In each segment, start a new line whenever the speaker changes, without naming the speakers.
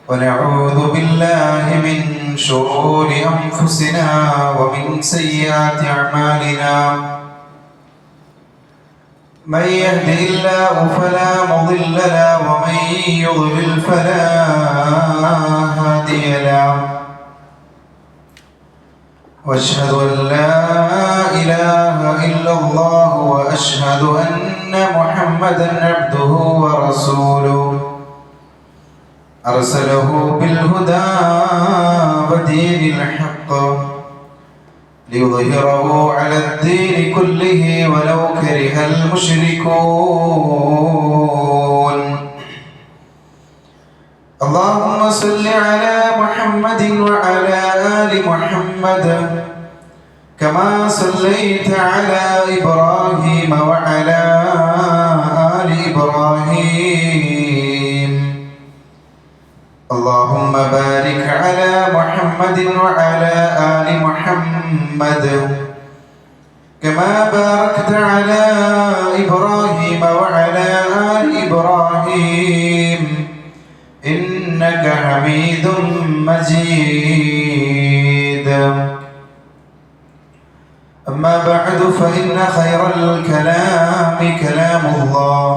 ونعوذ بالله من شرور أنفسنا ومن سيئات أعمالنا من يهده الله فلا مضل له ومن يضلل فلا هادي له واشهد ان لا اله الا الله واشهد ان محمدا عبده ورسوله ارسله بالهدى ودين الحق ليظهره على الدين كله ولو كره المشركون. اللهم صل على محمد وعلى آل محمد كما صليت على إبراهيم وعلى آل إبراهيم. اللهم بارك على محمد وعلى آل محمد كما باركت على إبراهيم وعلى آل إبراهيم إنك حميد مجيد. أما بعد فإن خير الكلام كلام الله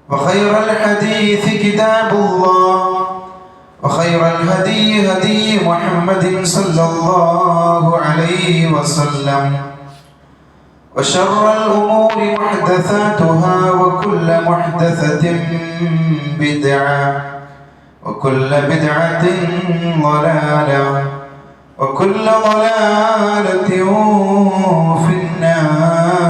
وخير الحديث كتاب الله وخير الهدي هدي محمد صلى الله عليه وسلم وشر الأمور محدثاتها وكل محدثة بدعة وكل بدعة ضلالة وكل ضلالة في النار.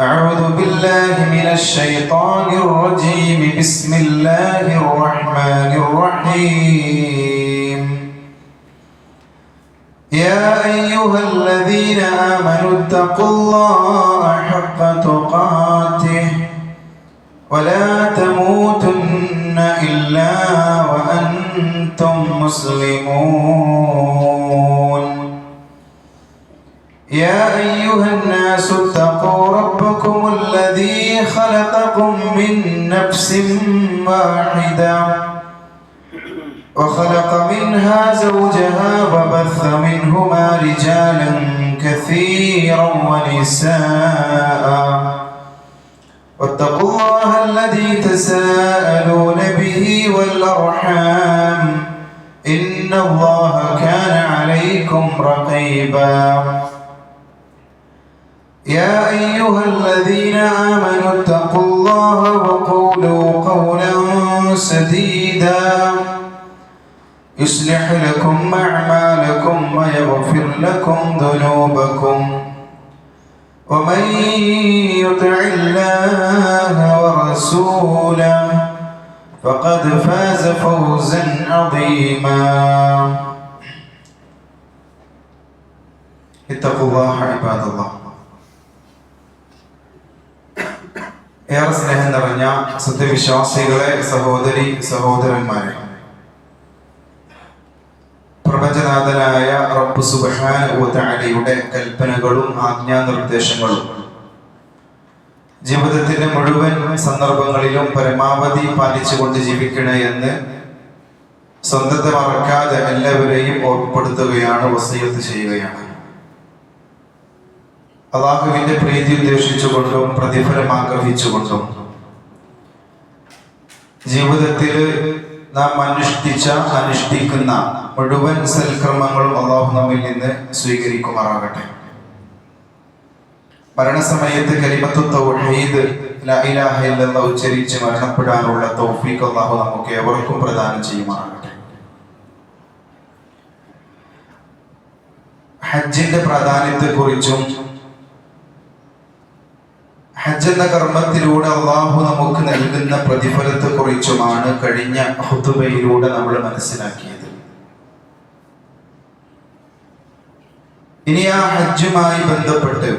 أعوذ بالله من الشيطان الرجيم. بسم الله الرحمن الرحيم. يا أيها الذين آمنوا اتقوا الله حق تقاته ولا تموتن إلا وأنتم مسلمون. يا أيها الناس اتقوا ربكم الذي خلقكم من نفس واحدة وخلق منها زوجها وبث منهما رجالا كثيرا ونساء واتقوا الله الذي تساءلون به والأرحام إن الله كان عليكم رقيبا. يا أيها الذين آمنوا اتقوا الله وقولوا قولا سديدا يصلح لكم أعمالكم ويغفر لكم ذنوبكم ومن يطع الله ورسوله فقد فاز فوزا عظيما. اتقوا الله عباد الله. ഏറെ സ്നേഹം നിറഞ്ഞ സത്യവിശ്വാസികളെ, സഹോദരി സഹോദരന്മാരെ, പ്രപഞ്ചനാഥനായ റബ്ബ് സുബ്ഹാനഹു വ തആലയുടെ കൽപ്പനകളും ആജ്ഞാനിർദ്ദേശങ്ങളും ജീവിതത്തിന്റെ മുഴുവൻ സന്ദർഭങ്ങളിലും പരമാവധി പാലിച്ചുകൊണ്ട് ജീവിക്കണേ എന്ന് സ്വന്തത്തെ മറക്കാതെ എല്ലാവരെയും ഓർമ്മപ്പെടുത്തുകയാണ്, വസിയത്ത് ചെയ്യുകയാണ്. അല്ലാഹുവിന്റെ പ്രീതി ഉദ്ദേശിച്ചുകൊണ്ടും പ്രതിഫലം ആഗ്രഹിച്ചുകൊണ്ടും ജീവിതത്തിൽ നാം അനുഷ്ഠിക്കുന്ന മുഴുവൻ സൽക്കർമ്മങ്ങളും അല്ലാഹു നമ്മിൽ നിന്ന് സ്വീകരിക്കുമാറാകട്ടെ. മരണസമയത്ത് കലിമത്തു തൗഹീദ് ലാ ഇലാഹ ഇല്ലല്ലാഹ് ഉച്ചരിച്ച് മരണപ്പെടാനുള്ള തൗഫീഖ് അല്ലാഹു നമുക്ക് ഏവർക്കും പ്രദാനം ചെയ്യുമാറാകട്ടെ. ഹജ്ജിന്റെ പ്രാധാന്യത്തെക്കുറിച്ചും ഹജ്ജ് എന്ന കർമ്മത്തിലൂടെ അല്ലാഹു നമുക്ക് നൽകുന്ന പ്രതിഫലത്തെക്കുറിച്ചുമാണ് കഴിഞ്ഞ ഖുതുബയിലൂടെ നമ്മൾ മനസ്സിലാക്കിയത്. ഇനി ആ ഹജ്ജുമായി ബന്ധപ്പെട്ട്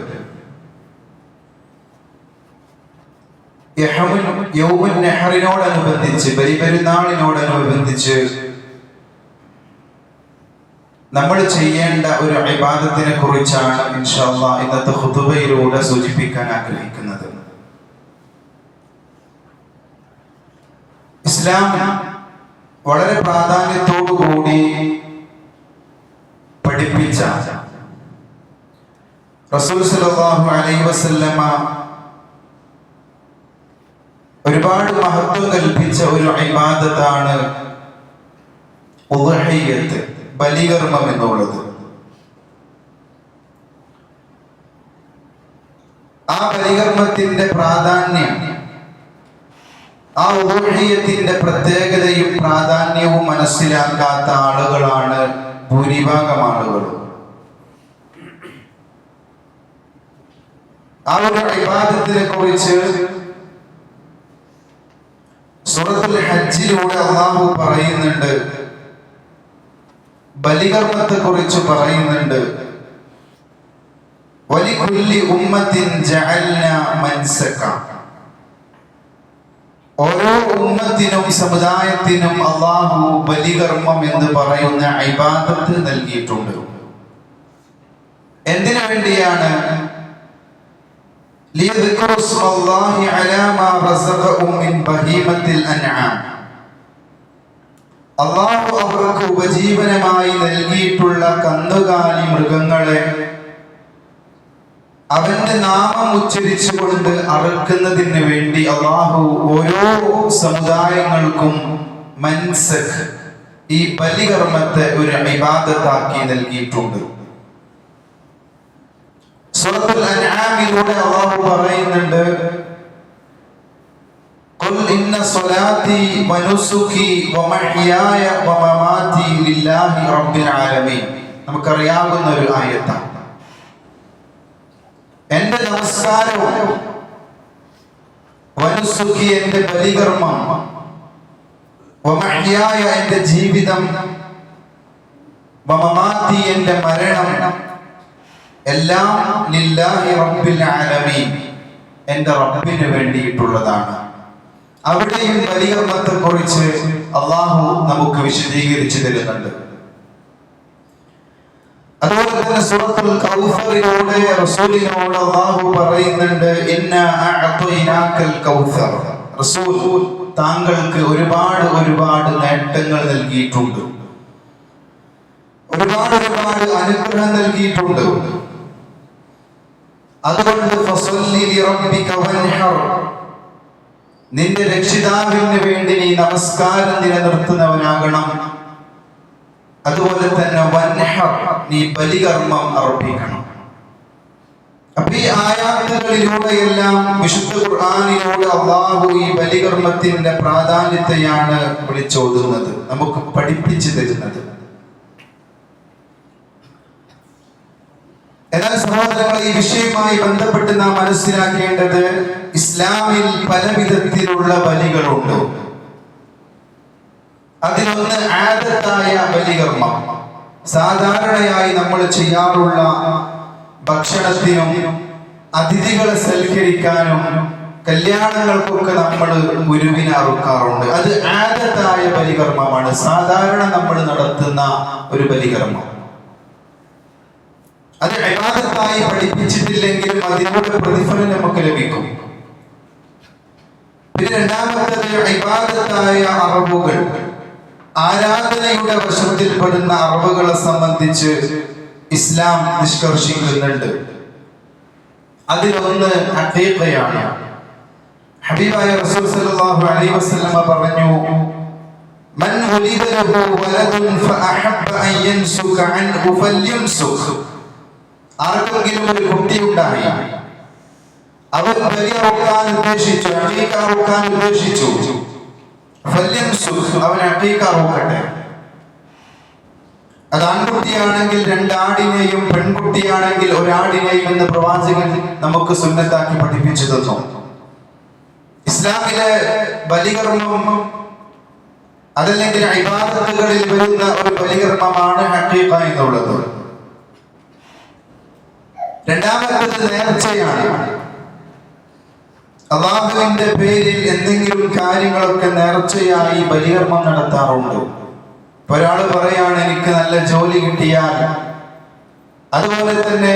യൗമുൻ നഹറിനോടനുബന്ധിച്ച്, ബലിപെരുന്നാളിനോടനുബന്ധിച്ച് നമ്മൾ ചെയ്യേണ്ട ഒരു ഇബാദത്തിനെ കുറിച്ചാണ് ഇൻഷാ അല്ലാഹ് ഇന്നത്തെ ഖുതുബയിലൂടെ സൂചിപ്പിക്കാൻ ആഗ്രഹിക്കുന്നത്. ഇസ്ലാം വളരെ പ്രാധാന്യത്തോടുകൂടി പഠിപ്പിച്ച, റസൂൽ സല്ലല്ലാഹു അലൈഹി വസല്ലമ ഒരുപാട് മഹത്വം കൽപ്പിച്ച ഒരു ഇബാദത്താണ് ഉദ്ഹിയ്യത്ത്, ബലികർമ്മം എന്നുള്ളത്. ആ ബലികർമ്മത്തിന്റെ പ്രാധാന്യം, ആ ഉദ്ഹിയ്യത്തിന്റെ പ്രത്യേകതയും പ്രാധാന്യവും മനസ്സിലാക്കാത്ത ആളുകളാണ് ഭൂരിഭാഗം ആളുകളും. ആ ഒരു ഇബാദത്തിനെ കുറിച്ച് സൂറത്തുൽ ഹജ്ജിലൂടെ അല്ലാഹു പറയുന്നുണ്ട്, ബലികർമ്മത്തെ കുറിച്ച് പറയുന്നുണ്ട്. വലികുല്ലി ഉമ്മത്തിൻ ജഅൽനാ മൻസക, ഓരോ ഉമ്മത്തിനും സമുദായത്തിനും അല്ലാഹു ബലികർമ്മം എന്ന് പറയുന്ന ഇബാദത്ത് നൽകിയിട്ടുണ്ട്. എന്തിനു വേണ്ടിയാണ്? ലിയദ്കുറു സ്മല്ലാഹി അലാ മാ റസഖഹും മിൻ ബഹീമത്തിൽ അൻആം, അല്ലാഹു അവർക്ക് ഉപജീവനമായി നൽകിയിട്ടുള്ള കന്നുകാലി മൃഗങ്ങളെ അവന്റെ നാമം ഉച്ചരിച്ചുകൊണ്ട് അറുക്കുന്നതിന് വേണ്ടി അല്ലാഹു ഓരോ സമുദായങ്ങൾക്കും മൻസക്, ഈ ബലികർമ്മത്തെ ഒരു ഇബാദത്താക്കി നൽകിയിട്ടുണ്ട്. സൂറത്തുൽ അൻആമിലൂടെ അല്ലാഹു പറയുന്നുണ്ട്, ഖുൽ ഇന്ന സ്വലാത്തി വനുസുകി വമഹ്യായ വമമാതി ലില്ലാഹി റബ്ബിൽ ആലമീൻ. നമുക്കറിയാവുന്ന ഒരു ആയത്താണ്. എന്റെ നമസ്കാരവും, വനുസുകി എന്റെ ബലികർമ്മം, വമഹ്യായ എന്റെ ജീവിതം, വമമാതി എന്റെ മരണം, എല്ലാം ലില്ലാഹി റബ്ബിൽ ആലമീൻ, എന്റെ റബ്ബിന് വേണ്ടിയിട്ടുള്ളതാണ്. അവിടെയും ബലികർമ്മത്തെ കുറിച്ച് അല്ലാഹു നമുക്ക് വിശദീകരിച്ചു തരുന്നുണ്ട്. അതുപോലെ തന്നെ സൂറത്തുൽ കൗസറിലൂടെ റസൂലിനോട് അല്ലാഹു പറയുന്നുണ്ട്, ഇന്നാ അഅ്തൈനാക്കൽ കൗസർ, റസൂൽ താങ്കൾക്ക് ഒരുപാട് ഒരുപാട് നേട്ടങ്ങൾ നൽകിയിട്ടുണ്ട്, ഒരുപാട് ഒരുപാട് അനുഗ്രഹം നൽകിയിട്ടുണ്ട്. അതുകൊണ്ട് ഫസല്ലി ലിറബ്ബിക വൻഹർ, നിന്റെ രക്ഷിതാവിന് വേണ്ടി നീ നമസ്കാരം നിലനിർത്തുന്നവനാകണം. അതുപോലെ തന്നെ വൻഹർ, നീ ബലികർമ്മം അർപ്പിക്കണം. അപ്പൊ ഈ ആയാത്തുകളിലൂടെയെല്ലാം വിശുദ്ധ ഖുർആനിലൂടെ അല്ലാഹു ഈ ബലികർമ്മത്തിന്റെ പ്രാധാന്യത്തെയാണ് വിളിച്ചോതുന്നത്, നമുക്ക് പഠിപ്പിച്ചു തരുന്നത്. എന്നാൽ സഹോദരങ്ങൾ, ഈ വിഷയവുമായി ബന്ധപ്പെട്ട് നാം മനസ്സിലാക്കേണ്ടത്, ഇസ്ലാമിൽ പല വിധത്തിലുള്ള ബലികളുണ്ട്. അതിലൊന്ന് ആദത്തായ ബലികർമ്മം, സാധാരണയായി നമ്മൾ ചെയ്യാറുള്ള ഭക്ഷണത്തിനും അതിഥികളെ സൽക്കരിക്കാനും കല്യാണങ്ങൾക്കൊക്കെ നമ്മൾ ഗുരുവിനെ അറുക്കാറുണ്ട്. അത് ആദത്തായ ബലികർമ്മമാണ്, സാധാരണ നമ്മൾ നടത്തുന്ന ഒരു ബലികർമ്മം. അത് ഇബാദത്തായി പഠിപ്പിച്ചിട്ടില്ലെങ്കിലും അതിനുള്ള പ്രതിഫലം നമുക്ക് ലഭിക്കും. പിന്നെ രണ്ടാമത്തേത് ഇബാദത്തായ അറവുകൾ, ആരാധനയുടെ വശത്തിൽപ്പെടുന്ന അറവുകളെ സംബന്ധിച്ച് ഇസ്ലാം നിഷ്കർഷിക്കുന്നുണ്ട്. അതിലൊന്ന് അഖീഖയാണ്. ഹബീബായ റസൂൽ സല്ലല്ലാഹു അലൈഹി വസല്ലമ പറഞ്ഞു, മൻ വലിദ ലഹു വലദുൻ ഫഅഹബ്ബ അൻ യൻസുക അൻഹു ഫൽയൻസുഖ്, ആർക്കെങ്കിലും ഒരു കുട്ടി ഉണ്ടായി, അവൻ ബലിയറുക്കാൻ ഉദ്ദേശിച്ചു, അഖീഖ അറുക്കാൻ ഉദ്ദേശിച്ചു, ഫൽയൻസുഖ്, അവൻ അഖീഖ അറുക്കട്ടെ. അത് ആൺകുട്ടിയാണെങ്കിൽ രണ്ടാടിനെയും പെൺകുട്ടിയാണെങ്കിൽ ഒരാടിനെയും എന്ന് പ്രവാചകൻ നമുക്ക് സുന്നത്താക്കി പഠിപ്പിച്ചു തന്നു. ഇസ്ലാമിലെ ബലികർമ്മം അതല്ലെങ്കിൽ ഇബാദത്തുകളിൽ വരുന്ന ഒരു ബലികർമ്മമാണ് അഖീഖ എന്നുള്ളത്. രണ്ടാമത്തേത് നേർച്ചയാണ്. അല്ലാഹുവിന്റെ പേരിൽ എന്തെങ്കിലും കാര്യങ്ങളൊക്കെ നേർച്ചയായി ബലികർമ്മം നടത്താറുണ്ട്. ഒരാൾ പറയാണ്, എനിക്ക് നല്ല ജോലി കിട്ടിയാൽ, അതുപോലെ തന്നെ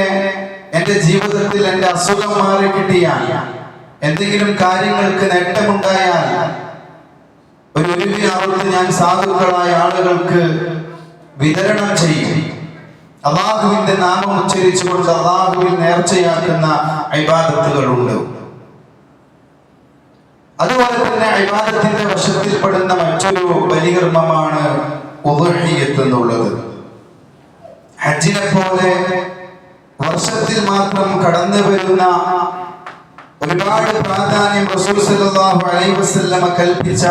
എൻ്റെ ജീവിതത്തിൽ എൻ്റെ അസുഖം മാറി കിട്ടിയാൽ, എന്തെങ്കിലും കാര്യങ്ങൾക്ക് നേട്ടമുണ്ടായാൽ, ഒരു ഒലിവിനകത്ത് ഞാൻ സാധുക്കളായ ആളുകൾക്ക് വിതരണം ചെയ്യും. അല്ലാഹുവിന്റെ നാമം ഉച്ചരിച്ചുകൊണ്ട് അല്ലാഹുവിൽ നേർച്ചയാക്കുന്ന ഇബാദത്തുകളുണ്ട്. അതുപോലെ തന്നെ ഇബാദത്തിന്റെ വശത്തിൽപ്പെടുന്ന മറ്റൊരു ബലികർമ്മമാണ് ഉദ്ഹിയ്യത്ത് എന്നുള്ളത്. ഹജ്ജിനെ പോലെ വർഷത്തിൽ മാത്രം കടന്നു വരുന്ന ഒരുപാട് പ്രാധാന്യം റസൂൽ സല്ലല്ലാഹു അലൈഹി വസല്ലമ കൽപ്പിച്ച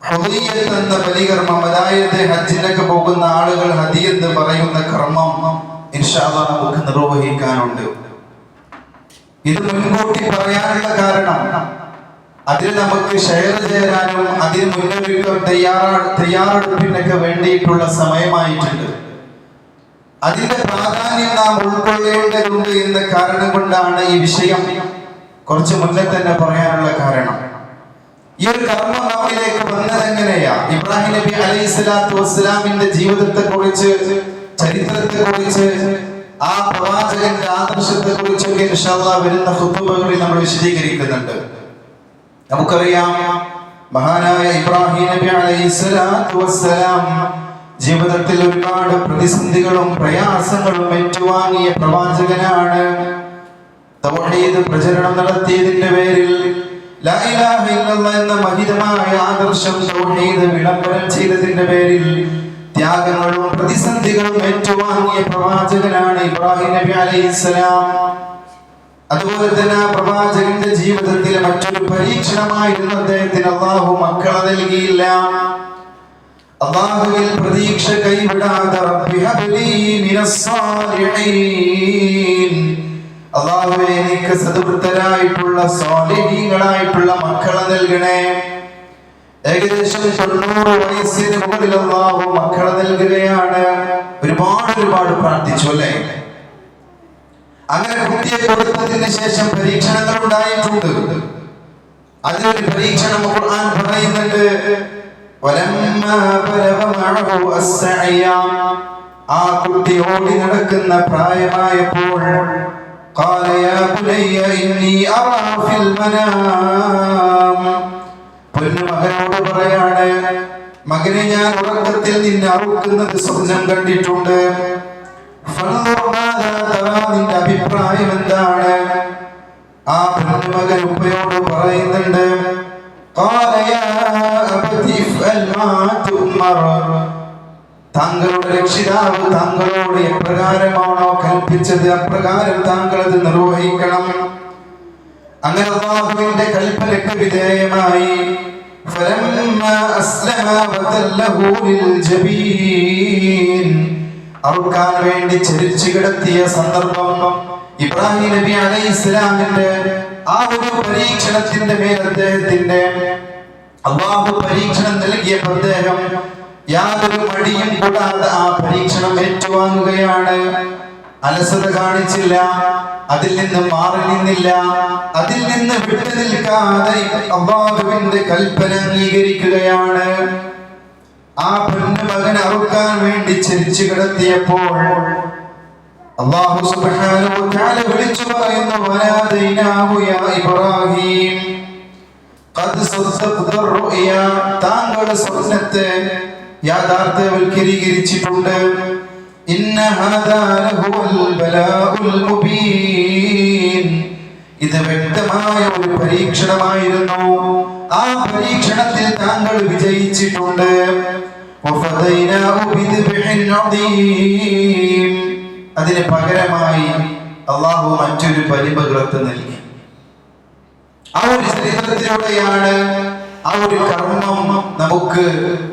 ഹുദയ്യത്ത് എന്ന ബലികർമ്മം, അതായത് ഹജ്ജിനൊക്കെ പോകുന്ന ആളുകൾ ഹദി എന്ന് പറയുന്ന കർമ്മം ഇൻഷാ അല്ലാഹ് നമുക്ക് നിർവഹിക്കാനുണ്ട്. ഇത് മുൻകൂട്ടി പറയാനുള്ള കാരണം അതിൽ നമുക്ക് ഷെയർ ചേരാനും അതിന് മുന്നൊരുക്കം തയ്യാറെടുപ്പിനൊക്കെ വേണ്ടിയിട്ടുള്ള സമയമായിട്ടുണ്ട്. അതിന്റെ പ്രാധാന്യം നാം ഉൾക്കൊള്ളേണ്ടതുണ്ട് എന്ന കാരണം കൊണ്ടാണ് ഈ വിഷയം കുറച്ച് മുന്നേ തന്നെ പറയാനുള്ള കാരണം. ഈ ഒരു കർമ്മം നമ്മിലേക്ക് വന്നത് എങ്ങനെയാ? ഇബ്രാഹിം നബി അലൈഹി സ്വലാത്തു വസ്സലാമിന്റെ ജീവിതത്തെ കുറിച്ച്, ചരിത്രത്തെ കുറിച്ച്, ആ പ്രവാചകന്റെ ആദർശത്തെ കുറിച്ചൊക്കെ ഇൻഷാ അല്ലാഹ് വരുന്ന ഖുതുബകളിൽ നമ്മൾ വിശദീകരിക്കുന്നുണ്ട്. നമുക്കറിയാം, മഹാനായ ഇബ്രാഹിം നബി അലൈഹി സ്വലാത്തു വസ്സലാം ജീവിതത്തിൽ ഒരുപാട് പ്രതിസന്ധികളും പ്രയാസങ്ങളും ഏറ്റുവാങ്ങിയ പ്രവാചകനാണ്. തൗഹീദ് പ്രചരണം നടത്തിയതിന്റെ പേരിൽ, ലാ ഇലാഹ ഇല്ലല്ലാഹ് എന്ന മഹിതമായ ആദർശം തൗഹീദ് വിളംബരം ചെയ്തതിന്റെ പേരിൽ ത്യാഗങ്ങളും പ്രതിസന്ധികളും ഏറ്റുവാങ്ങിയ പ്രവാചകനാണ് ഇബ്രാഹിം നബി അലൈഹിസ്സലാം. അതുപോലെ തന്നെ ആ പ്രവാചകന്റെ ജീവിതത്തിൽ മറ്റൊരു പരീക്ഷണമായിരുന്നു അദ്ദേഹത്തിന് അല്ലാഹു മക്കളെ നൽകിയില്ല. അല്ലാഹുവിൽ പ്രതീക്ഷ കൈവിടാതെ റബ്ബി ഹബ്ലി മിനസ് സാലിഹീൻ, അല്ലാഹുവേ എനിക്ക് സദ്വൃത്തരായിട്ടുള്ള സാലിഹീങ്ങളായിട്ടുള്ള മക്കളെ നൽകണേ. ഏകദേശം 90 വയസ്സിന് മുകളിൽ അല്ലാഹു മക്കളെ നൽകുകയാണ്. ഒരുപാട് പ്രാർത്ഥിച്ചു അല്ലേ? അങ്ങനെ കുട്ടിയെ കൊടുത്തതിന് ശേഷം പരീക്ഷണങ്ങൾ ഉണ്ടായിട്ടുണ്ട്. അതിലൊരു പരീക്ഷണം ഖുർആൻ പറയുന്നുണ്ട്, ആ കുട്ടി ഓടി നടക്കുന്ന പ്രായമായപ്പോൾ പൊന്നുമകനോട് പറയാണ്, മകനെ ഞാൻ ഉറക്കത്തിൽ നിന്നെ അറുക്കുന്നത് സ്വപ്നം കണ്ടിട്ടുണ്ട്. നിന്റെ അഭിപ്രായം എന്താണ്? ആ പൊന്നുമകൻ ഉപ്പയോട് പറയുന്നുണ്ട്, താങ്കളുടെ രക്ഷിതാവ് താങ്കളോട് എപ്രകാരമാണോ കൽപ്പിച്ചത് അപ്രകാരം താങ്കൾ അത് നിർവഹിക്കണം. അങ്ങനെ അല്ലാഹുവിന്റെ കൽപ്പനയ്ക്ക് വിധേയമായി അറുക്കാൻ വേണ്ടി ചരിച്ചു കിടത്തിയ സന്ദർഭം ഇബ്രാഹിം നബി അലൈഹിസ്സലാമിന്റെ ആ ഒരു പരീക്ഷണത്തിന്റെ മേൽ അദ്ദേഹത്തിന്റെ അല്ലാഹു പരീക്ഷണം നൽകിയപ്പോൾ അദ്ദേഹം യാതൊരു മടിയും കൂടാതെ ആ പരീക്ഷണം ഏറ്റുവാങ്ങുകയാണ്. അലസത കാണിച്ചില്ല, അതിൽ നിന്ന് മാറി നിന്നില്ല, അതിൽ നിന്ന് വിട്ടു നിൽക്കാതെ അല്ലാഹുവിന്റെ കൽപ്പന അംഗീകരിക്കുകയാണ്. ആ പൊന്നുമകൻ അറുക്കാൻ വേണ്ടി ചരിച്ചു കിടത്തിയപ്പോൾ അല്ലാഹു സുബ്ഹാനഹു വ തആല വിളിച്ചു പറയുന്നു, വനാദൈനാഹു യാ ഇബ്രാഹിം ഖദ് സദ്ദഖത റുയ, താങ്കളുടെ സ്വപ്നത്തെ യാഥാർത്ഥ്യവൽക്കരിച്ചിട്ടുണ്ട്. ഇന്ന ഹാദാ ലഹുൽ ബലാഉൽ മുബീൻ, ഇത് വ്യക്തമായ ഒരു പരീക്ഷണമായിരുന്നു. ആ പരീക്ഷണത്തിൽ താങ്കൾ വിജയിച്ചിട്ടുണ്ട്. വഫദൈനാഹു ബിദ്ബിഹിൻ അദീം, അതിന് പകരമായി അല്ലാഹു മറ്റൊരു പരിപഗ്രത്ത് നൽകി. ആ ഒരു ചരിത്രത്തിലൂടെയാണ് ആ ഒരു കർമ്മം നമുക്ക്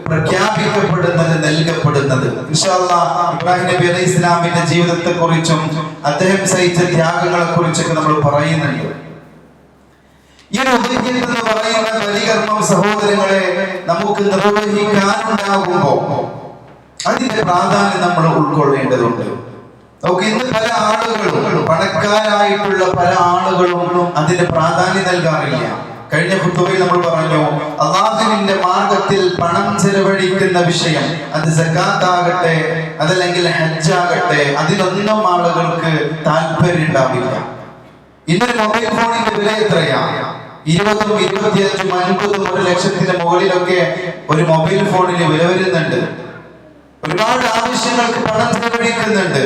പ്രഖ്യാപിക്കപ്പെടുന്നത്, നൽകപ്പെടുന്നത്. ഇൻഷാ അല്ലാഹ് ഇബ്രാഹിം നബി അലൈഹി ഇസ്ലാമിന്റെ ജീവിതത്തെ കുറിച്ചും അദ്ദേഹം സഹിച്ച ത്യാഗങ്ങളെ കുറിച്ചൊക്കെ നമ്മൾ പറയുന്നുണ്ട്. ഈ ഒരു ഉദ്ഹിയ്യത്ത് എന്ന് പറയുന്ന ബലികർമ്മം സഹോദരങ്ങളെ നമുക്ക് നിർവഹിക്കാനുണ്ടാകുമ്പോൾ അതിന്റെ പ്രാധാന്യം നമ്മൾ ഉൾക്കൊള്ളേണ്ടതുണ്ട്. നമുക്ക് ഇന്ന് പല ആളുകളും, പണക്കാരായിട്ടുള്ള പല ആളുകളും അതിന്റെ പ്രാധാന്യം നൽകാറില്ല. കഴിഞ്ഞ ഖുതുബയിൽ നമ്മൾ പറഞ്ഞു, അല്ലാഹുവിന്റെ മാർഗത്തിൽ പണം ചെലവഴിക്കുന്ന വിഷയം, അത് സകാത്ത് ആകട്ടെ അതല്ലെങ്കിൽ ഹജ്ജ് ആകട്ടെ, അതിലൊന്നും ആളുകൾക്ക് താല്പര്യം ഉണ്ടാവില്ല. ഇന്നൊരു മൊബൈൽ ഫോണിന്റെ വില എത്രയാ? 20ഉം 25ഉം 50ഉം 1 ലക്ഷത്തിന് മുകളിലൊക്കെ ഒരു മൊബൈൽ ഫോണിന് വില വരുന്നുണ്ട്. ഒരുപാട് ആവശ്യങ്ങൾക്ക് പണം ചെലവഴിക്കുന്നുണ്ട്.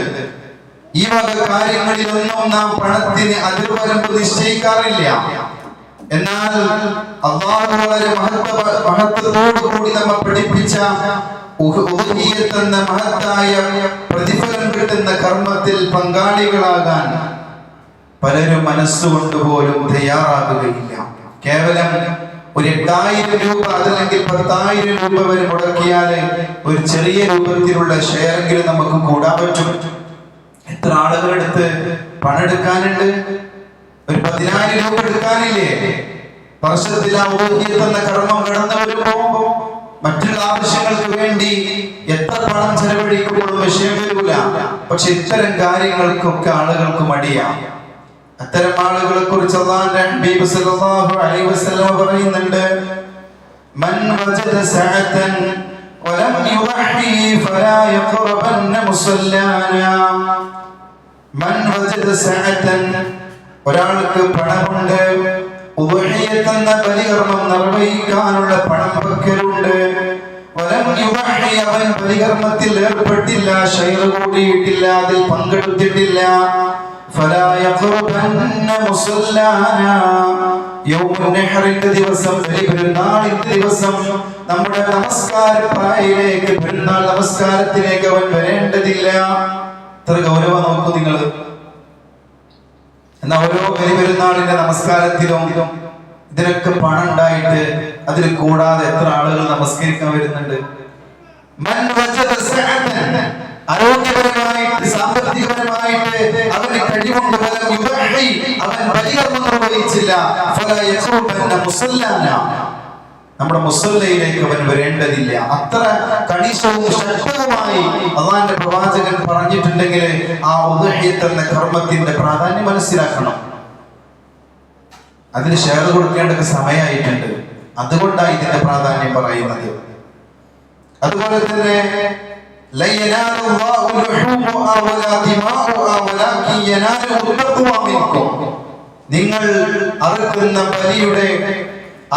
ഈ വക കാര്യങ്ങളിലൊന്നും നാം പണത്തിന് അതിർവരമ്പ് നിശ്ചയിക്കാറില്ല. എന്നാൽ അല്ലാഹു വളരെ മഹത്വത്തോടു കൂടി നമ്മെ പഠിപ്പിച്ച ഉദ്ഹിയ്യത്ത് എന്ന മഹത്തായ പ്രതിഫലം കിട്ടുന്ന കർമ്മത്തിൽ പങ്കാളികളാകാൻ പലരും മനസ്സുകൊണ്ട് പോലും തയ്യാറാകുകയില്ല. കേവലം ഒരു 8000 രൂപ അതല്ലെങ്കിൽ 10,000 രൂപ വരെ മുടക്കിയാൽ ഒരു ചെറിയ രൂപത്തിലുള്ള ഷെയറെങ്കിലും നമുക്ക് കൂടാൻ പറ്റും. എത്ര ആളുകളെടുത്ത് പണം എടുക്കാനുണ്ട്? ഒരു 10,000 രൂപ എടുക്കാനില്ലേ? വർഷത്തിൽ ആ ഉദ്ഹിയ്യത്ത് എന്ന കർമ്മം കടന്നു വരുമ്പോ മറ്റുള്ള ആവശ്യങ്ങൾക്ക് വേണ്ടി എത്ര പണം ചെലവഴിക്കുമ്പോഴും വിഷയം വരില്ല. പക്ഷെ ഇത്തരം കാര്യങ്ങൾക്കൊക്കെ ആളുകൾക്ക് മടിയാണ്. അത്തരം ആളുകളെ കുറിച്ച് അല്ലാഹുവിന്റെ ഹബീബ് സല്ലല്ലാഹു അലൈഹി വസല്ലം പറയുന്നുണ്ട്, മൻ വജദ സഅതൻ വലം യുഹി ഫലാ യഖറബന്ന മുസല്ലാനാ. മൻ വജദ സഅതൻ, ഒരാൾക്ക് പണമുണ്ട്, ഉദ്ഹിയ്യത്ത് എന്ന ബലികർമ്മം നിർവഹിക്കാനുള്ള പണം പക്കലുണ്ട്, വലം യുഹി, അവൻ ബലികർമ്മത്തിൽ ഏർപ്പെട്ടില്ല, ഷെയർ കൂടിയിട്ടില്ല, അതിൽ പങ്കെടുത്തിട്ടില്ല, ഫലാ യഖറബന്ന മുസല്ലാനാ. യൗമുൻ നഹറിന്റെ ദിവസം, ബലിപെരുന്നാളിന്റെ ദിവസം നമ്മുടെ നമസ്കാരപ്പായയിലേക്ക്, പെരുന്നാൾ നമസ്കാരത്തിലേക്ക് അവൻ വരേണ്ടതില്ല. എത്ര ഗൗരവം നോക്കൂ നിങ്ങൾ. എന്നാ ഓരോ ബലിപെരുന്നാളിന്റെ നമസ്കാരത്തിലും ഇതിനൊക്കെ പണം ഉണ്ടായിട്ട് അതിൽ കൂടാതെ എത്ര ആളുകൾ നമസ്കരിക്കാൻ വരുന്നുണ്ട്. മൻ വജദ സഅതൻ, ആരോഗ്യപരമായിട്ട് സാമ്പത്തികപരമായിട്ട് അവന് കഴിവുണ്ട്, അവൻ ബലികർമ്മം നിർവഹിച്ചില്ല, ഫലാ യഖറബന്ന മുസല്ലാനാ, നമ്മുടെ മുസല്ലയിലേക്ക് അവൻ വരേണ്ടതില്ല. അത്ര കണിശവും ശക്തവുമായി അല്ലാഹുവിന്റെ പ്രവാചകൻ പറഞ്ഞിട്ടുണ്ടെങ്കിൽ ആ ഉദ്ഹിയ്യത്ത് എന്ന കർമ്മത്തിന്റെ പ്രാധാന്യം മനസ്സിലാക്കണം. അതിന് ഷെയർ കൊടുക്കേണ്ട സമയമായിട്ടുണ്ട്. അതുകൊണ്ടാണ് ഇതിന്റെ പ്രാധാന്യം പറയുന്നത്. അതുപോലെ തന്നെ നിങ്ങൾ അറുക്കുന്ന ബലിയുടെ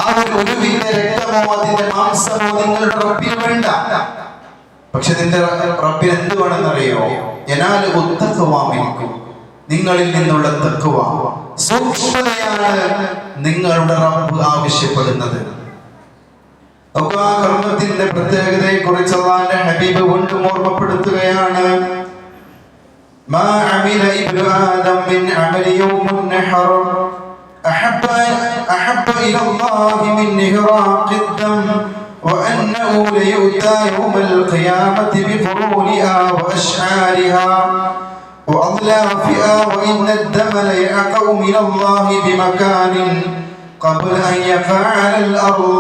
ആ ഒരു രക്തമോ അതിന്റെ മാംസമോ നിങ്ങളുടെ റബ്ബിന് വേണ്ട. പക്ഷെ നിന്റെ റബ്ബിന് എന്ത് വേണമെന്നറിയോ? യനാലു തഖ്വ മിൻകും, നിങ്ങളിൽ നിന്നുള്ള തഖ്വ, സൂക്ഷ്മതയാണ് നിങ്ങളുടെ റബ്ബ് ആവശ്യപ്പെടുന്നത്. ആ കർമ്മത്തിന്റെ പ്രത്യേകതയെ കുറിച്ച് അല്ലാഹുവിന്റെ ഹബീബ് വീണ്ടും ഓർമ്മപ്പെടുത്തുകയാണ്. മാ അമില ഇബ്നു ആദം മിൻ അമലി യൗമുൻ നഹർ അഹബ്ബ ഇല അല്ലാഹി മിൻ ഇഹ്റാഖി الدم وأنه ليؤتى يوم القيامة بقرونها وأشعارها وأضلافها وإن الدم ليعقأ من الله بمكان قبل أن يقع على الأرض.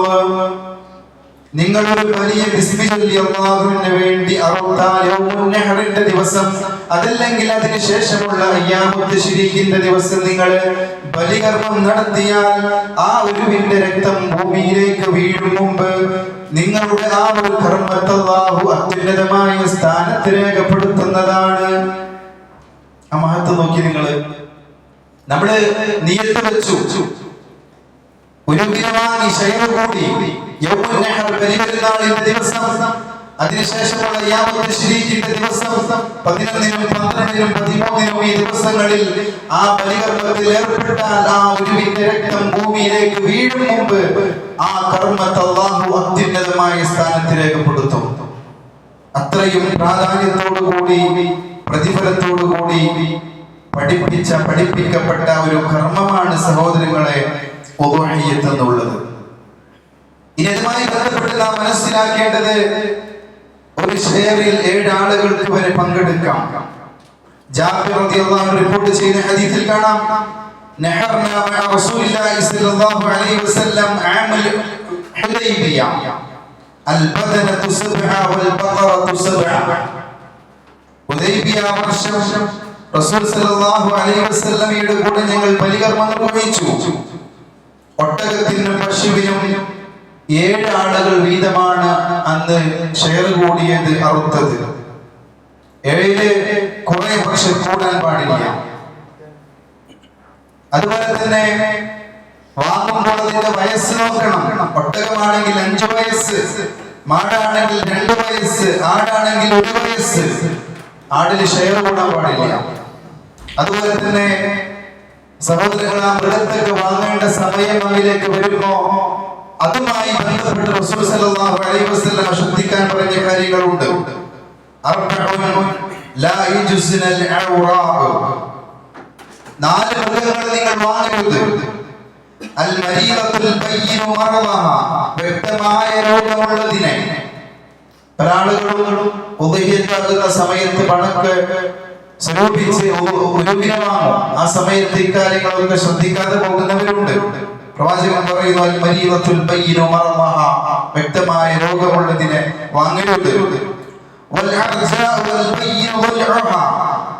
നിങ്ങൾ ഒരു വലിയ ബിസ്മി ചൊല്ലി അല്ലാഹുവിന് വേണ്ടി അറുത്താൽ യൗമുൻ നഹറിന്റെ ദിവസം, അതല്ലെങ്കിൽ അതിനു ശേഷമുള്ള അയ്യാമുൽ തശ്രീഖിന്റെ ദിവസം നിങ്ങൾ ബലികർമ്മം നടത്തിയാൽ ആ ഒരുവിന്റെ രക്തം ഭൂമിയിലേക്ക് വീഴും മുമ്പ് നിങ്ങളുടെ ആ ഒരു കർമ്മത്തെ അല്ലാഹു അത്യുന്നതമായ സ്ഥാനത്ത് രേഖപ്പെടുത്തുന്നതാണ്. ആ മഹത്വം നോക്കി നിങ്ങൾ. നമ്മള് നിയത്ത് വെച്ചു, ഒരു ദിനമായി ഷെയർ കൂടി യൗമുൻ നഹർ ബലിപെരുന്നാളിന്റെ ദിവസം, അതിനുശേഷമുള്ള അയ്യാമുൽ തശ്രീഖിന്റെ ദിവസം 11-നും 12-നും 13-നും ഈ ദിവസങ്ങളിൽ ആ ബലികർമ്മത്തിൽ ഏർപ്പെട്ടാൽ ആ ഒരുവിന്റെ രക്തം ഭൂമിയിലേക്ക് വീഴും മുമ്പ് ആ കർമ്മത്തെ അല്ലാഹു അത്യുന്നതമായ സ്ഥാനത്ത് രേഖപ്പെടുത്തും. അത്രയും പ്രാധാന്യത്തോടു കൂടി പ്രതിഫലത്തോടു കൂടി പഠിപ്പിക്കപ്പെട്ട ഒരു കർമ്മമാണ് സഹോദരങ്ങളെ ഉദ്ഹിയ്യത്ത് എന്നുള്ളത്. ഇനി അതുമായി ബന്ധപ്പെട്ട് നാം മനസ്സിലാക്കേണ്ടത്, ഒരു ഷെയറിൽ 7 ആളുകൾക്ക് വരെ പങ്കെടുക്കാം. ജാബിർ റളിയല്ലാഹു അൻഹു റിപ്പോർട്ട് ചെയ്യുന്ന ഹദീസിൽ കാണാം, നഹർനാ മഅ റസൂലില്ലാഹി സ്വല്ലല്ലാഹു അലൈഹി വസല്ലം ആമൽ ഹുദൈബിയ അൽബദനതു സബ്അ വൽ ബഖറതു സബ്അ. ഹുദൈബിയ വർഷം റസൂൽ സ്വല്ലല്ലാഹു അലൈഹി വസല്ലമയുടെ കൂടെ ഞങ്ങൾ ബലികർമ്മം നിർവഹിച്ചു. ഒട്ടകത്തിനും പശുവിനും 7 ആളുകൾ വീതമാണ് അന്ന് ഷെയർ കൂടിയത്, അറുത്തത്. 7 കുറെ പക്ഷെ കൂടാൻ പാടില്ല. അതുപോലെ തന്നെ വാങ്ങുന്ന വാങ്ങുമ്പോൾ അതിന്റെ വയസ്സ് നോക്കണം. ഒട്ടകമാണെങ്കിൽ 5 വയസ്സ്, മാടാണെങ്കിൽ 2 വയസ്സ്, ആടാണെങ്കിൽ 1 വയസ്സ്. ആടിന് ഷെയർ കൂടാൻ പാടില്ല. അതുപോലെ തന്നെ സഹോദരങ്ങൾ, ആ മൃഗത്തൊക്കെ വാങ്ങേണ്ട സമയം അതിലേക്ക് വരുമ്പോ അതുമായി ബന്ധപ്പെട്ട് റസൂൽ സല്ലല്ലാഹു അലൈഹി വസല്ലം ശ്രദ്ധിക്കാൻ പറഞ്ഞ കാര്യങ്ങളുണ്ട്. ലാ യജ്സിനൽ ഔറാ, 4 മൃഗങ്ങൾ നിങ്ങൾ വാങ്ങരുത്. അൽ മരീദത്തുൽ ബയ്യിനു മർളഹ, വ്യക്തമായ രോഗമുള്ളതിനെ. പല ആളുകളും ഉദഹിയത്താകുന്ന സമയത്ത് പണക്ക് സ്വരൂപിച്ച് ഉരുവിനെ വാങ്ങും. ആ സമയത്ത് ഇക്കാര്യങ്ങളൊക്കെ ശ്രദ്ധിക്കാതെ പോകുന്നവരുണ്ട്. പ്രവാചകൻ പറയുന്നു, അൽ മരീദത്തുൽ ബയ്യിനു മർളഹ, വ്യക്തമായ രോഗമുള്ളതിനെ വാങ്ങരുത്. വൽ അർജാ വൽ ബയ്യിനു വൽഉഹ,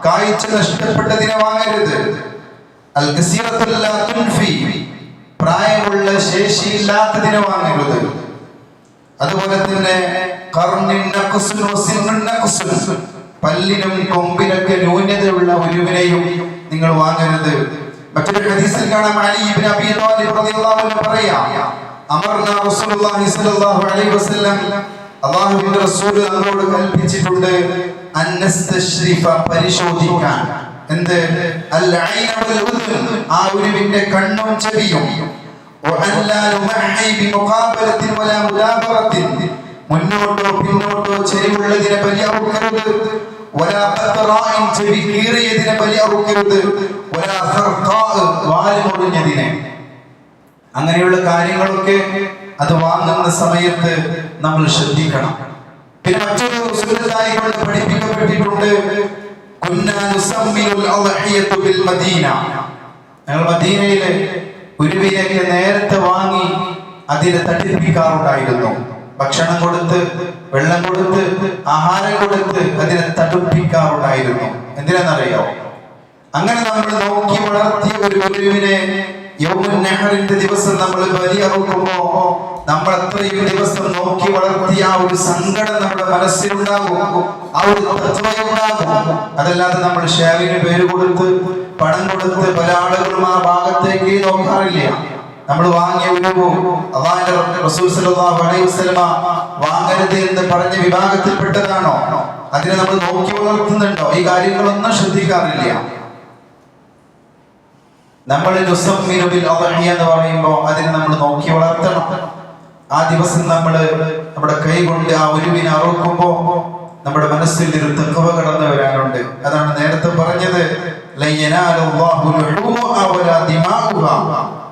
കാഴ്ച നഷ്ടപ്പെട്ടതിനെ വാങ്ങരുത്. അൽ കസീറത്തുൽ ലാ തുൻഫി, പ്രായമുള്ള ശേഷിയില്ലാത്തതിനെ വാങ്ങരുത്. അതുപോലെ തന്നെ ഖർനിൻ നഖ്സുൻ വസിന്നുൻ നഖ്സുൻ, പല്ലിനും കൊമ്പിനൊക്കെ ന്യൂനതയുള്ള ഒരുവിനെയും നിങ്ങൾ വാങ്ങരുത്. മറ്റൊരു ഹദീസിൽ കാണാം, അലി ഇബ്നു അബീ ത്വാലിബ് റളിയല്ലാഹു അൻഹു പറയാം, അമർനാ റസൂലുള്ളാഹി സ്വല്ലല്ലാഹു അലൈഹി വസല്ലം, അല്ലാഹുവിന്റെ റസൂൽ നമ്മളോട് കൽപ്പിച്ചിട്ടുണ്ട്, അന്നസ്തശ്രിഫ, പരിശോധിക്കാൻ. എന്ത്? അൽ ഐന വൽ ഉദ്ൻ, ആ ഒരുവിന്റെ കണ്ണും ചെവിയും. വഅല്ലാ നുമഹി ബിമുഖാബലത്തിൻ വലാ മുദാബറത്തിൻ, മുന്നോട്ടോ പിന്നോട്ടോ ചെരിവുള്ളതിനെ ബലി അറുക്കരുത്. വലാ ഖത്റാഇൻ, ചെവി കീറിയതിനെ ബലി അറുക്കരുത്. വലാ ഖർഖാ, വാൽ മുറിഞ്ഞതിനെ. അങ്ങനെയുള്ള കാര്യങ്ങളൊക്കെ അത് വാങ്ങുന്ന സമയത്ത് നമ്മൾ ശ്രദ്ധിക്കണം. പിന്നെ മറ്റൊരു സുന്നത്തായി കൊണ്ട് പഠിപ്പിക്കപ്പെട്ടിട്ടുണ്ട്, കുന്നാ നുസമ്മിനുൽ അദ്ഹിയതു ബിൽ മദീന, ഞങ്ങൾ മദീനയിലെ ഉരുവിനൊക്കെ നേരത്തെ വാങ്ങി അതിനെ തടിപ്പിക്കാറുണ്ടായിരുന്നു. ഭക്ഷണം കൊടുത്ത്, വെള്ളം കൊടുത്ത്, ആഹാരം കൊടുത്ത് അതിനെ തടുപ്പിക്കാറുണ്ടായിരുന്നു. എന്തിനാണെന്നറിയോ? അങ്ങനെ നമ്മൾ നോക്കി വളർത്തിയ ഒരു ഉരുവിനെ യൗമുൻ നഹറിന്റെ ദിവസം നമ്മൾ ബലിയറുക്കുമ്പോ നമ്മൾ അത്രയും ദിവസം നോക്കി വളർത്തിയ ആ ഒരു സങ്കടം നമ്മുടെ മനസ്സിലുണ്ടാകും, ആ ഒരു തത്വമുണ്ടാകും. അതല്ലാതെ നമ്മൾ ഷെയറിന് പേര് കൊടുത്ത്, പണം കൊടുത്ത് പല ആളുകളും ആ ഭാഗത്തേക്ക് നോക്കാറില്ല. നമ്മൾ വാങ്ങിയ ഉരുവ് അല്ലാഹുവിന്റെ റസൂൽ സല്ലല്ലാഹു അലൈഹി വസല്ലം വാങ്ങരുത് എന്ന് പറഞ്ഞ വിഭാഗത്തിൽപ്പെട്ടതാണോ? അതിനെ നമ്മൾ നോക്കി വളർത്തുന്നുണ്ടോ? ഈ കാര്യങ്ങളൊന്നും ശ്രദ്ധിക്കാറില്ല. നമ്മൾ നുസമ്മിനു ബിൽ അദ്ഹിയ എന്ന് പറയുമ്പോൾ അതിനെ നമ്മൾ നോക്കി വളർത്തണം. ആ ദിവസം നമ്മൾ നമ്മുടെ കൈ കൊണ്ട് ആ ഉരുവിനെ അറുക്കുമ്പോൾ നമ്മുടെ മനസ്സിൽ ഒരു തഖ്വ കടന്നു വരാനുണ്ട്. അതാണ് നേരത്തെ പറഞ്ഞത്, ലൻ യനാലുല്ലാഹു ലുഹൂമുഹ വലാ ദിമാഉഹ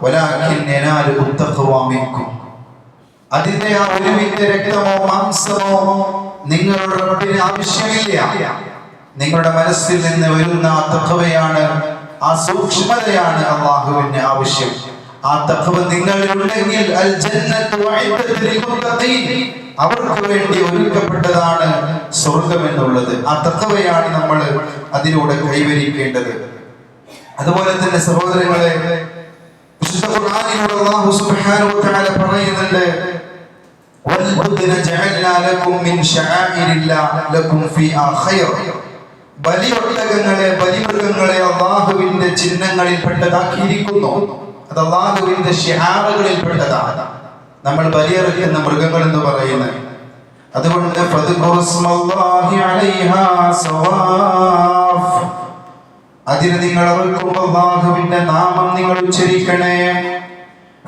വലാകിൻ യനാലുഹു തഖ്വ മിൻകും. അതിന്റെ ആ ഉരുവിന്റെ രക്തമോ മാംസമോ നിങ്ങളുടെ റബ്ബിന് ആവശ്യമില്ല. നിങ്ങളുടെ മനസ്സിൽ നിന്ന് വരുന്ന ആ തഖ്വയാണ്, ആ സൂക്ഷ്മതയാണ് അല്ലാഹുവിന് ആവശ്യം. ആ തഖ്വ നിങ്ങളിലുണ്ടെങ്കിൽ അൽ ജന്നത്തു വഇദ്ദത്തു ലിൽ മുത്തഖീൻ, അവർക്ക് വേണ്ടി ഒരുക്കപ്പെട്ടതാണ് സ്വർഗ്ഗം എന്നുള്ളത്. ആ തഖ്വയാണ് നമ്മൾ അതിലൂടെ കൈവരിക്കേണ്ടത്. അതുപോലെ തന്നെ സഹോദരങ്ങളെ, വിശുദ്ധ ഖുർആനിലൂടെ അല്ലാഹു സുബ്ഹാനഹു വ തആല പറയുന്നുണ്ട്, വൽ ബുദ്ന ജഅൽനാ ലക്കും മിൻ ശആഇരില്ലാഹി ലക്കും ഫീഹാ ഖൈർ. ബലിയൊട്ടകങ്ങളെ, ബലിമൃഗങ്ങളെ അല്ലാഹുവിന്റെ ചിഹ്നങ്ങളിൽ പെട്ടതാക്കിയിരിക്കുന്നു. അത് അല്ലാഹുവിന്റെ ശിആറുകളിൽ പെട്ടതാണ്. നമ്മൾ ബലിയറുക്കുന്ന മൃഗങ്ങൾ എന്ന് പറയുന്നത്. അതുകൊണ്ട് ഫദ്കുറുസ്മല്ലാഹി അലൈഹാ സവാഫ്, അതിന് നിങ്ങൾ അറുക്കുമ്പോൾ അല്ലാഹുവിന്റെ നാമം നിങ്ങൾ ഉച്ചരിക്കണേ.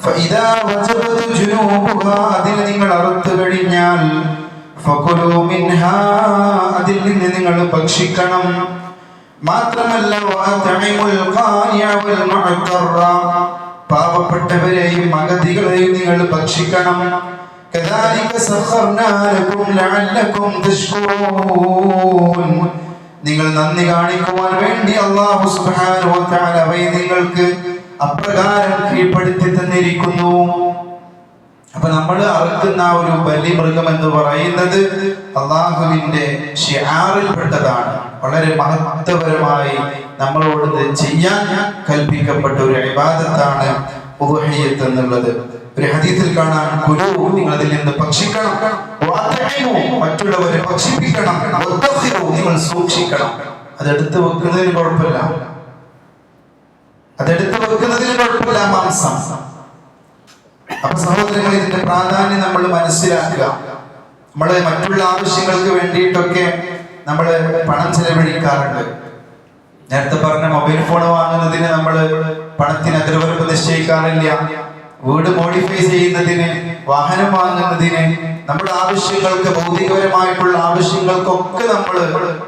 ഫഇദാ വജബതു ജുനൂബുഹാ, അതിന് നിങ്ങൾ അറുത്തു കഴിഞ്ഞാൽ ഫകുലൂ മിൻഹാ, അതിൽ നിന്ന് നിങ്ങൾ ഭക്ഷിക്കണം. മാത്രമല്ല വഅത്ഇമുൽ ഖാനിഅ വൽ മുഅ്തറ, പാവപ്പെട്ടവരെയും അഗതികളെയും നിങ്ങൾ ഭക്ഷിക്കണം. കദാലിക സഖർനാ ലക്കും ലഅല്ലക്കും തശ്കുറൂൻ, നിങ്ങൾ നന്ദി കാണിക്കുവാൻ വേണ്ടി അല്ലാഹു സുബ്ഹാനഹു വ തആല അവയെ നിങ്ങൾക്ക് അപ്രകാരം കീഴ്പ്പെടുത്തി തന്നിരിക്കുന്നു. അപ്പൊ നമ്മൾ അറുക്കുന്ന ഒരു ബലിമൃഗം എന്ന് പറയുന്നത് അല്ലാഹുവിന്റെ ശിആറിൽപ്പെട്ടതാണ്. വളരെ മഹത്വപരമായി നമ്മളോട് ചെയ്യാൻ കൽപ്പിക്കപ്പെട്ട ഒരു ഇബാദത്താണ് ഉദ്ഹിയ്യത്ത് എന്നുള്ളത്. ഒരു ഹദീസിൽ കാണാൻ, കുലൂ, നിങ്ങൾ അതിൽ നിന്ന് ഭക്ഷിക്കണം, വഅത്ഇമു, മറ്റുള്ളവരെ ഭക്ഷിപ്പിക്കണം, വതഖിറു, നിങ്ങൾ സൂക്ഷിക്കണം. അതെടുത്ത് വെക്കുന്നതിന് കുഴപ്പമില്ല, അതെടുത്ത് വെക്കുന്നതിന് കുഴപ്പമില്ല മാംസം. അപ്പൊ സഹോദരങ്ങൾ, ഇതിന്റെ പ്രാധാന്യം നമ്മൾ മനസ്സിലാക്കുക. നമ്മള് മറ്റുള്ള ആവശ്യങ്ങൾക്ക് വേണ്ടിയിട്ടൊക്കെ നമ്മൾ പണം ചെലവഴിക്കാറുണ്ട്. നേരത്തെ പറഞ്ഞ മൊബൈൽ ഫോൺ വാങ്ങുന്നതിന് നമ്മൾ പണത്തിന് അതിർവരമ്പ് നിശ്ചയിക്കാറില്ല. വീട് മോഡിഫൈ ചെയ്യുന്നതിന്, വാഹനം വാങ്ങുന്നതിന്, നമ്മുടെ ആവശ്യങ്ങൾക്ക്, ഭൗതികപരമായിട്ടുള്ള ആവശ്യങ്ങൾക്കൊക്കെ നമ്മൾ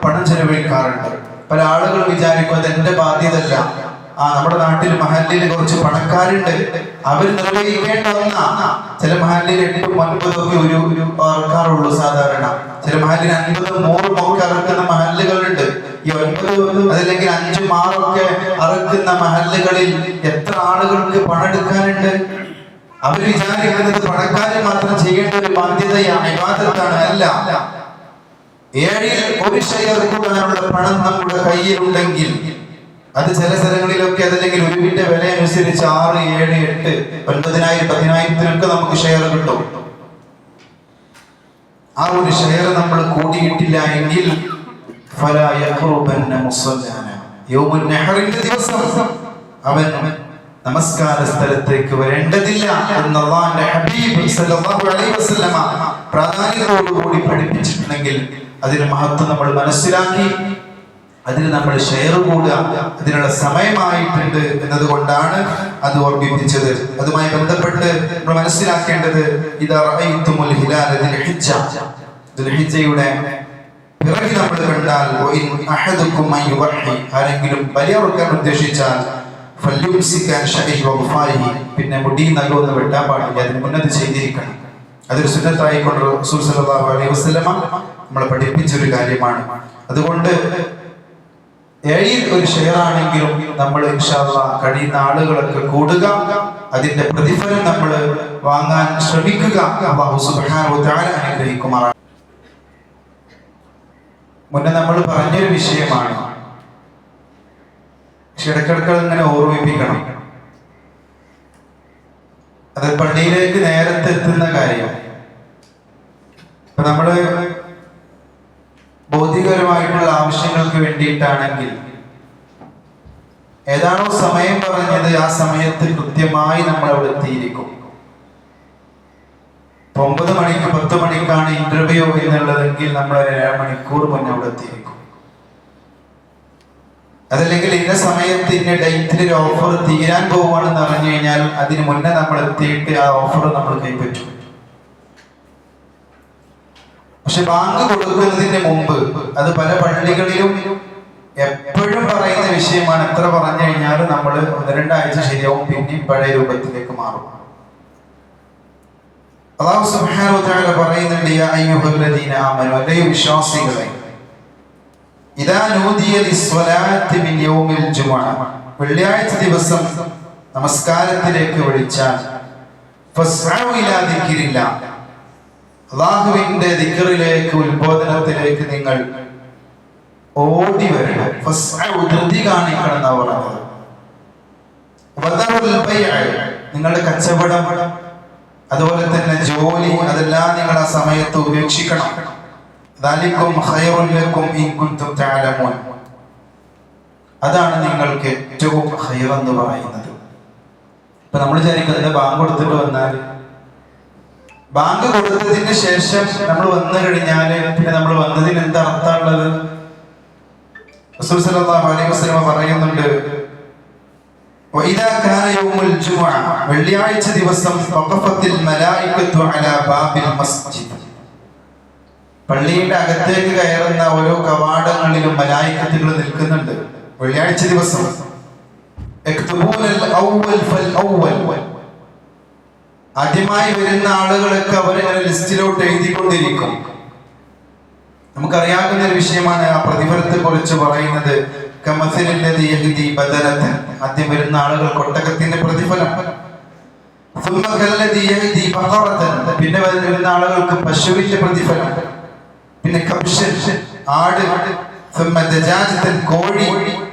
പണം ചെലവഴിക്കാറുണ്ട്. പല ആളുകൾ വിചാരിക്കും അത് എന്റെ ബാധ്യതയല്ല. നമ്മുടെ നാട്ടിൽ മഹല്ലിൽ കുറച്ച് പണക്കാരുണ്ട്, അവർ നിർവഹിക്കേണ്ട ഒന്നാ. ചില മഹല്ലിൽ 8, 9 ഒക്കെ ഒരു ഇറക്കാറുള്ളൂ സാധാരണ. ചില മഹല്ലിൽ 50, 100 ഒക്കെ ഇറക്കുന്ന മഹല്ലുകളുണ്ട്. ഈ 9 അതല്ലെങ്കിൽ 5, 6 ഒക്കെ ഇറക്കുന്ന മഹല്ലുകളിൽ എത്ര ആളുകൾക്ക് പണം എടുക്കാനുണ്ട്? അവർ വിചാരിക്കുന്നത് പണക്കാരൻ മാത്രം ചെയ്യേണ്ട ഒരു ബാധ്യതയാണ്, ഇബാദത്താണ്. അല്ല, 7ൽ 1 ഷെയർ കൂടാനുള്ള പണം നമ്മുടെ കയ്യിലുണ്ടെങ്കിൽ അത് ചില സ്ഥലങ്ങളിലൊക്കെ അതല്ലെങ്കിൽ ഒരു വീട്ടിന്റെ വില അനുസരിച്ച് 6, 7, 8, 9,000, 10,000 നമുക്ക് ഷെയർ കിട്ടും. ആ ഒരു ഷെയർ നമ്മൾ കൂടിയിട്ടില്ല എങ്കിൽ ദിവസം അവൻ നമസ്കാര സ്ഥലത്തേക്ക് വരേണ്ടതില്ല എന്ന് അല്ലാഹുവിന്റെ ഹബീബ് സല്ലല്ലാഹു അലൈഹി വസല്ലമ പ്രാധാന്യത്തോടുകൂടി പഠിപ്പിച്ചിട്ടുണ്ടെങ്കിൽ അതിന്റെ മഹത്വം നമ്മൾ മനസ്സിലാക്കി അതിന് നമ്മൾ ഷെയർ കൂടുക അതിനുള്ള സമയമായിട്ടുണ്ട് എന്നതുകൊണ്ടാണ് അത് ഓർമ്മിപ്പിച്ചത്. അതുമായി ബന്ധപ്പെട്ട് നമ്മൾ മനസ്സിലാക്കേണ്ടത് ദുൽഹിജ്ജയുടെ പിറകെ നമ്മൾ കണ്ടാൽ ആരെങ്കിലും ബലിയറുക്കാൻ ഉദ്ദേശിച്ചാൽ പിന്നെ മുടി നഖമൊന്ന് വെട്ടാൻ പാടില്ല, അതിന് മുന്നത് ചെയ്തിരിക്കണം. അതൊരു സുന്നത്തായിക്കൊണ്ട് റസൂൽ സല്ലല്ലാഹു അലൈഹി വസല്ലമ നമ്മളെ പഠിപ്പിച്ചൊരു കാര്യമാണ്. അതുകൊണ്ട് 7ൽ 1 ഷെയർ ആണെങ്കിലും നമ്മൾ ഇൻഷാ അല്ലാഹ് കഴിയുന്ന ആളുകളൊക്കെ കൂടുക, അതിന്റെ പ്രതിഫലം നമ്മൾ വാങ്ങാൻ ശ്രമിക്കുക. അല്ലാഹു സുബ്ഹാനഹു വ തആല അനുഗ്രഹിക്കുമാറാകട്ടെ. മുന്നേ നമ്മൾ പറഞ്ഞൊരു വിഷയമാണ്, പക്ഷെ ഇടയ്ക്കിടയ്ക്ക് ഇങ്ങനെ ഓർമ്മിപ്പിക്കണം. അത് പള്ളിയിലേക്ക് നേരത്തെ എത്തുന്ന കാര്യം. ഇപ്പൊ നമ്മള് ഭൗതികപരമായിട്ടുള്ള ആവശ്യങ്ങൾക്ക് വേണ്ടിയിട്ടാണെങ്കിൽ ഏതാണോ സമയം പറഞ്ഞത് ആ സമയത്ത് കൃത്യമായി നമ്മൾ അവിടെ എത്തിയിരിക്കും. 9 മണിക്ക് 10 മണിക്കാണ് ഇന്റർവ്യൂ എന്നുള്ളതെങ്കിൽ നമ്മൾ 1 മണിക്കൂർ മുന്നേ അവിടെ എത്തിയിരിക്കും. അതല്ലെങ്കിൽ ഇന്ന സമയത്ത് ഇന്ന ഡേറ്റിൽ ഒരു ഓഫർ തീരാൻ പോവുകയാണെന്ന് പറഞ്ഞു കഴിഞ്ഞാൽ അതിന് മുന്നേ നമ്മൾ എത്തിയിട്ട് ആ ഓഫർ നമ്മൾ കൈപ്പറ്റും. പക്ഷെ ബാങ്ക് കൊടുക്കുന്നതിന് മുമ്പ്, അത് പല പള്ളികളിലും എപ്പോഴും പറയുന്ന വിഷയമാണ്. എത്ര പറഞ്ഞു കഴിഞ്ഞാലും നമ്മൾ 1-2 ആഴ്ച ശരിയാവും, പിന്നെ പഴയ രൂപത്തിലേക്ക് മാറും. അല്ലാഹു സുബ്ഹാനഹു വ തആല പറയുന്നുണ്ട്, യാ അയ്യുഹല്ലദീന ആമനൂ, അല്ലയോ വിശ്വാസികളെ, ഇദാ നൂദിയ ലിസ്സലാത്തി മിൻ യൗമിൽ ജുമുഅ, വെള്ളിയാഴ്ച ദിവസം നമസ്കാരത്തിലേക്ക് വിളിച്ചാൽ ഫസ്അഉ ഇലാ ദിക്രില്ലാഹ്, അല്ലാഹുവിന്റെ ദിക്റിലേക്ക്, ഉത്ബോധനത്തിലേക്ക് നിങ്ങൾ ഓടി വരണം. ഫസ്അഉ, ധൃതി കാണിക്കണം എന്നാണ് പറഞ്ഞത്. വദറുൽ ബൈഅ, നിങ്ങളുടെ കച്ചവടം അതുപോലെ തന്നെ ജോലി, അതെല്ലാം നിങ്ങൾ ആ സമയത്ത് ഉപേക്ഷിക്കണം. ദാലികും ഖൈറുൻ ലക്കും ഇൻ കുൻതും തഅലമൂൻ, അതാണ് നിങ്ങൾക്ക് ഏറ്റവും ഖൈർ എന്ന് പറയുന്നത്. ഇപ്പൊ നമ്മൾ വിചാരിക്കുന്നത് ബാങ്ക് കൊടുത്തിട്ട് വന്നാൽ, ബാങ്ക് കൊടുത്തതിന് ശേഷം നമ്മൾ വന്നു കഴിഞ്ഞാല് പിന്നെ നമ്മൾ വന്നതിന് എന്താ അർത്ഥമുള്ളത്? റസൂൽ സല്ലല്ലാഹു അലൈഹി വസല്ലം പറയുന്നുണ്ട്, വഇദാ കാന യൗമുൽ ജുമുഅ, വെള്ളിയാഴ്ച ദിവസം വഖഫത്തിൽ മലായികത്തു അലാ ബാബിൽ മസ്ജിദ്, പള്ളിയുടെ അകത്തേക്ക് കയറുന്ന ഓരോ കവാടങ്ങളിലും മലായികത്തുകൾ നിൽക്കുന്നുണ്ട് വെള്ളിയാഴ്ച ദിവസം. യക്തുബൂനൽ അവ്വൽ ഫൽ അവ്വൽ, ആദ്യമായി വരുന്ന ആളുകളൊക്കെ അവരിങ്ങനെ ലിസ്റ്റിലോട്ട് എഴുതിക്കൊണ്ടിരിക്കും. നമുക്കറിയാവുന്ന ഒരു വിഷയമാണ് ആ പ്രതിഫലത്തെ കുറിച്ച് പറയുന്നത്. കമസലില്ലദീ യഹ്ദി ബദനതൻ, ആദ്യം വരുന്ന ആളുകൾ കൊട്ടകത്തിന്റെ പ്രതിഫലം. സുമ്മ കല്ലദീ യഹ്ദി ബഖറതൻ, പിന്നെ വരുന്ന ആളുകൾക്ക് പശുവിന്റെ പ്രതിഫലം. പിന്നെ കബ്ഷൻ, ആട്. സുമ്മ ദജാജതൻ, കോഴി.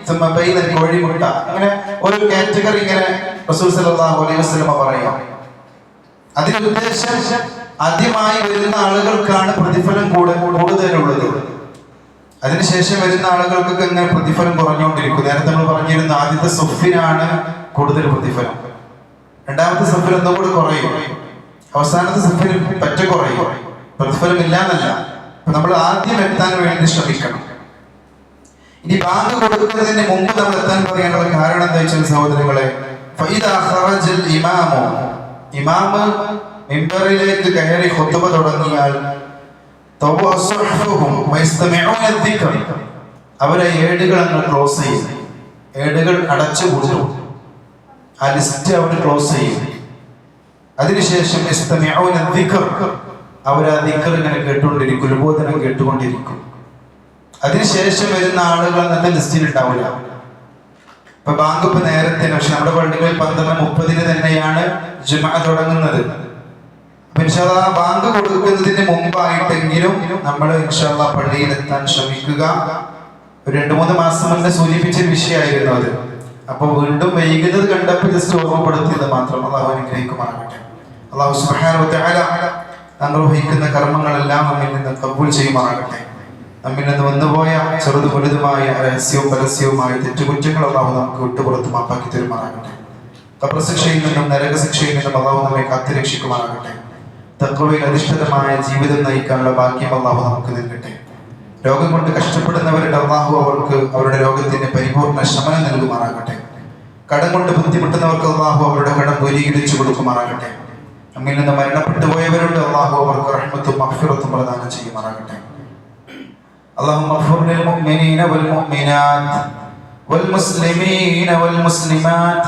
സുമ്മ ബൈദൻ, കോഴിമുട്ട. അങ്ങനെ ഒരു കാറ്റഗറി ഇങ്ങനെ റസൂൽ സല്ലല്ലാഹു അലൈഹി വസല്ലം പറയാം. അതിന്റെ ഉദ്ദേശം ആദ്യമായി വരുന്ന ആളുകൾക്കാണ് പ്രതിഫലം കൂടുതലുള്ളത്. അതിനുശേഷം വരുന്ന ആളുകൾക്കൊക്കെ ഇങ്ങനെ പ്രതിഫലം കുറഞ്ഞുകൊണ്ടിരിക്കും. നേരത്തെ നമ്മൾ പറഞ്ഞിരുന്ന ആദ്യത്തെ സുഫിനാണ് കൂടുതൽ പ്രതിഫലം. രണ്ടാമത്തെ സഫിൽ ഒന്നുകൂടി കുറയും, അവസാനത്തെ സഫിൽ പറ്റ കുറയും. പ്രതിഫലം ഇല്ലാന്നല്ല, നമ്മൾ ആദ്യം എത്താൻ വേണ്ടി ശ്രമിക്കണം. ഇനി ബാങ്ക് കൊടുക്കുന്നതിന് മുമ്പ് നമ്മൾ എത്താൻ പറയാനുള്ള കാരണം എന്താ വെച്ചാൽ സഹോദരങ്ങളെ, ഇമാമ് മിമ്പറിലേക്ക് കയറി ഖുത്ബ തുടങ്ങിയാൽ അവരെ ഏടുകൾ അങ്ങ് ക്ലോസ് ചെയ്യും, ഏടുകൾ അടച്ചു പൂട്ടും, ആ ലിസ്റ്റ് അവർ ക്ലോസ് ചെയ്യും. അതിനുശേഷം അവർ ആ ദിക്ർ ഇങ്ങനെ കേട്ടുകൊണ്ടിരിക്കും, ഉത്ബോധനം കേട്ടുകൊണ്ടിരിക്കും. അതിനുശേഷം വരുന്ന ആളുകൾ അന്നത്തെ ലിസ്റ്റിൽ ഉണ്ടാവില്ല. ഇപ്പൊ ബാങ്ക് ഇപ്പൊ നേരത്തെ, പക്ഷെ നമ്മുടെ പള്ളികളിൽ 12:30 തന്നെയാണ് ജുമുഅ തുടങ്ങുന്നത്. ഇൻഷാല്ലാ ബാങ്ക് കൊടുക്കുന്നതിന് മുമ്പായിട്ടെങ്കിലും നമ്മൾ ഇൻഷാല്ലാ പള്ളിയിലെത്താൻ ശ്രമിക്കുക. ഒരു 2-3 മാസം മുന്നേ സൂചിപ്പിച്ച വിഷയമായിരുന്നു അത്. അപ്പൊ വീണ്ടും വൈകുന്നത് കണ്ടപ്പോൾ ജസ്റ്റ് ഓർമ്മപ്പെടുത്തിയത് മാത്രം. അള്ളാഹു അനുഗ്രഹിക്കുമാറാകട്ടെ. അള്ളാഹു സുബ്ഹാനഹു വ തആല നമ്മൾ വഹിക്കുന്ന കർമ്മങ്ങളെല്ലാം നമ്മിൽ നിന്ന് കബൂൽ ചെയ്യുമാറാകട്ടെ. നമ്മിൽ നിന്ന് വന്നുപോയ ചെറുതു വലുതുമായ രഹസ്യവും പരസ്യവുമായ തെറ്റുകുറ്റങ്ങൾ അള്ളാഹു നമുക്ക് വിട്ടുപുറത്ത് മാപ്പാക്കി തരുമാറാകട്ടെ. ഖബർശിക്ഷയിൽ നിന്നും നരകശിക്ഷയിൽ നിന്നും അള്ളാഹു നമ്മെ കാത്തുരക്ഷിക്കുമാറാകട്ടെ. തഖ്വയിൽ അധിഷ്ഠിതമായ ജീവിതം നയിക്കാനുള്ള ഭാഗ്യം അള്ളാഹു നമുക്ക് നൽകട്ടെ. രോഗം കൊണ്ട് കഷ്ടപ്പെടുന്നവരുടെ അള്ളാഹു അവർക്ക് അവരുടെ രോഗത്തിന് പരിപൂർണ ശമനം നൽകുമാറാകട്ടെ. കടം കൊണ്ട് ബുദ്ധിമുട്ടുന്നവർക്ക് അള്ളാഹു അവരുടെ കടം ദൂരീകരിച്ചു കൊടുക്കുമാറാകട്ടെ. നമ്മിൽ നിന്ന് മരണപ്പെട്ടു പോയവരുടെ അള്ളാഹു അവർക്ക് റഹ്മത്തും മഗ്ഫിറത്തും പ്രദാനം ചെയ്യുമാറാകട്ടെ. اللهم اغفر للمؤمنين والمؤمنات والمسلمين والمسلمات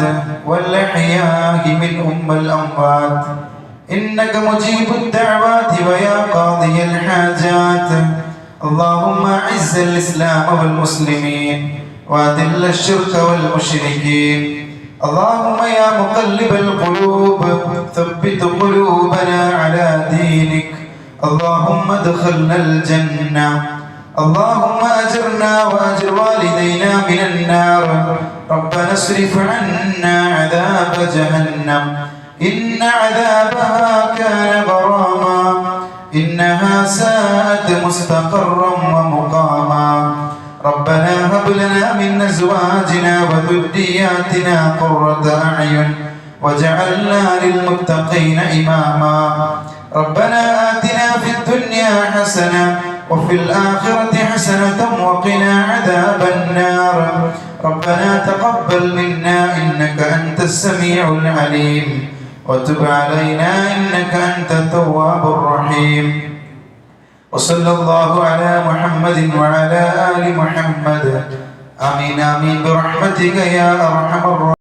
والأحياء منهم والأموات إنك مجيب الدعوات ويا قاضي الحاجات. اللهم أعز الإسلام والمسلمين وأذل الشرك والمشركين. اللهم يا مقلب القلوب ثبت قلوبنا على دينك. اللهم ادخلنا الجنة. اللهم أجرنا وأجر والدينا من النار. ربنا اصرف عنا عذاب جهنم إن عذابها كان غراما إنها ساءت مستقرا ومقاما. ربنا هب لنا من أزواجنا وذرياتنا قرة أعين وجعلنا للمتقين إماما. ربنا آتنا في الدنيا حسنة وفي الآخرة حسنة وقنا عذاب النار. ربنا تقبل منا إنك أنت السميع العليم وتب علينا إنك أنت التواب الرحيم. وصلى الله على محمد وعلى آل محمد. آمين آمين برحمتك يا أرحم الراحمين.